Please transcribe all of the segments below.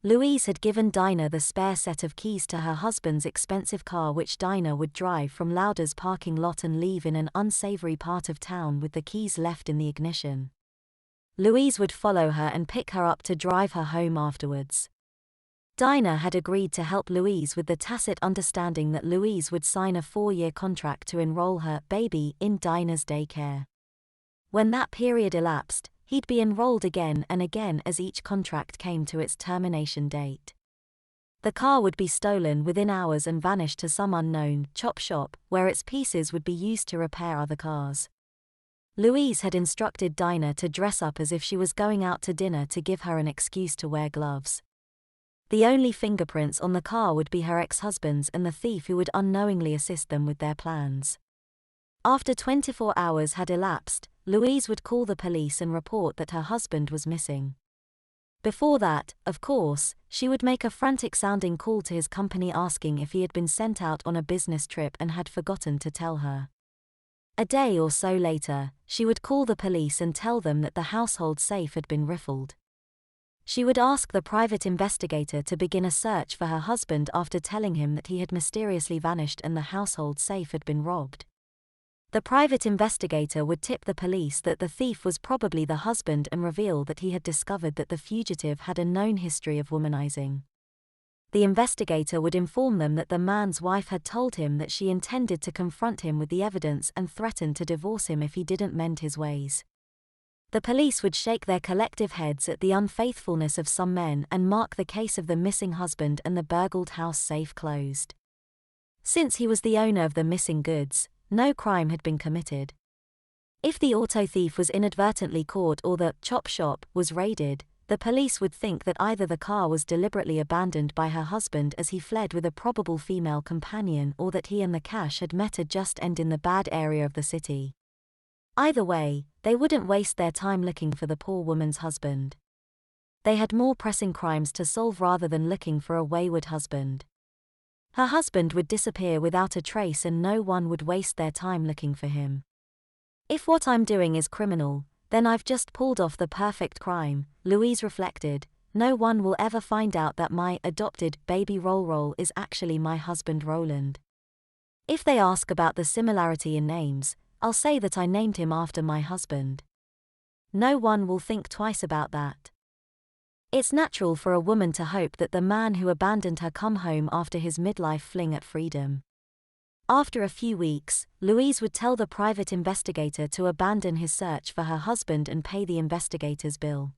Louise had given Dinah the spare set of keys to her husband's expensive car, which Dinah would drive from Lauder's parking lot and leave in an unsavory part of town with the keys left in the ignition. Louise would follow her and pick her up to drive her home afterwards. Dinah had agreed to help Louise with the tacit understanding that Louise would sign a 4-year contract to enroll her baby in Dinah's daycare. When that period elapsed, he'd be enrolled again and again as each contract came to its termination date. The car would be stolen within hours and vanish to some unknown chop shop, where its pieces would be used to repair other cars. Louise had instructed Dinah to dress up as if she was going out to dinner to give her an excuse to wear gloves. The only fingerprints on the car would be her ex-husband's and the thief who would unknowingly assist them with their plans. After 24 hours had elapsed, Louise would call the police and report that her husband was missing. Before that, of course, she would make a frantic-sounding call to his company asking if he had been sent out on a business trip and had forgotten to tell her. A day or so later, she would call the police and tell them that the household safe had been riffled. She would ask the private investigator to begin a search for her husband after telling him that he had mysteriously vanished and the household safe had been robbed. The private investigator would tip the police that the thief was probably the husband and reveal that he had discovered that the fugitive had a known history of womanizing. The investigator would inform them that the man's wife had told him that she intended to confront him with the evidence and threatened to divorce him if he didn't mend his ways. The police would shake their collective heads at the unfaithfulness of some men and mark the case of the missing husband and the burgled house safe closed. Since he was the owner of the missing goods, no crime had been committed. If the auto thief was inadvertently caught or the chop shop was raided, the police would think that either the car was deliberately abandoned by her husband as he fled with a probable female companion or that he and the cash had met a just end in the bad area of the city. Either way, they wouldn't waste their time looking for the poor woman's husband. They had more pressing crimes to solve rather than looking for a wayward husband. Her husband would disappear without a trace and no one would waste their time looking for him. If what I'm doing is criminal, then I've just pulled off the perfect crime, Louise reflected. No one will ever find out that my adopted baby Roll is actually my husband Roland. If they ask about the similarity in names, I'll say that I named him after my husband. No one will think twice about that. It's natural for a woman to hope that the man who abandoned her come home after his midlife fling at freedom. After a few weeks, Louise would tell the private investigator to abandon his search for her husband and pay the investigator's bill.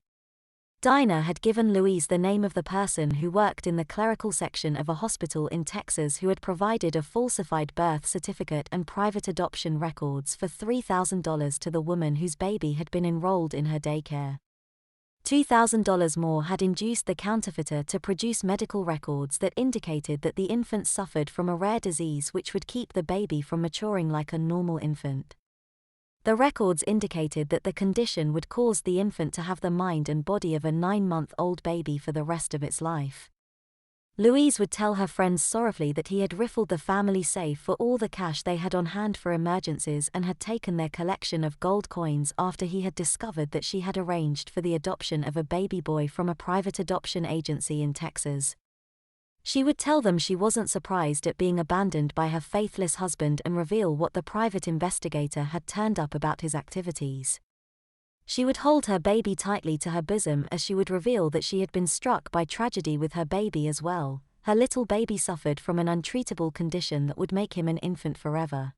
Dinah had given Louise the name of the person who worked in the clerical section of a hospital in Texas who had provided a falsified birth certificate and private adoption records for $3,000 to the woman whose baby had been enrolled in her daycare. $2,000 more had induced the counterfeiter to produce medical records that indicated that the infant suffered from a rare disease which would keep the baby from maturing like a normal infant. The records indicated that the condition would cause the infant to have the mind and body of a 9-month-old baby for the rest of its life. Louise would tell her friends sorrowfully that he had riffled the family safe for all the cash they had on hand for emergencies and had taken their collection of gold coins after he had discovered that she had arranged for the adoption of a baby boy from a private adoption agency in Texas. She would tell them she wasn't surprised at being abandoned by her faithless husband and reveal what the private investigator had turned up about his activities. She would hold her baby tightly to her bosom as she would reveal that she had been struck by tragedy with her baby as well. Her little baby suffered from an untreatable condition that would make him an infant forever.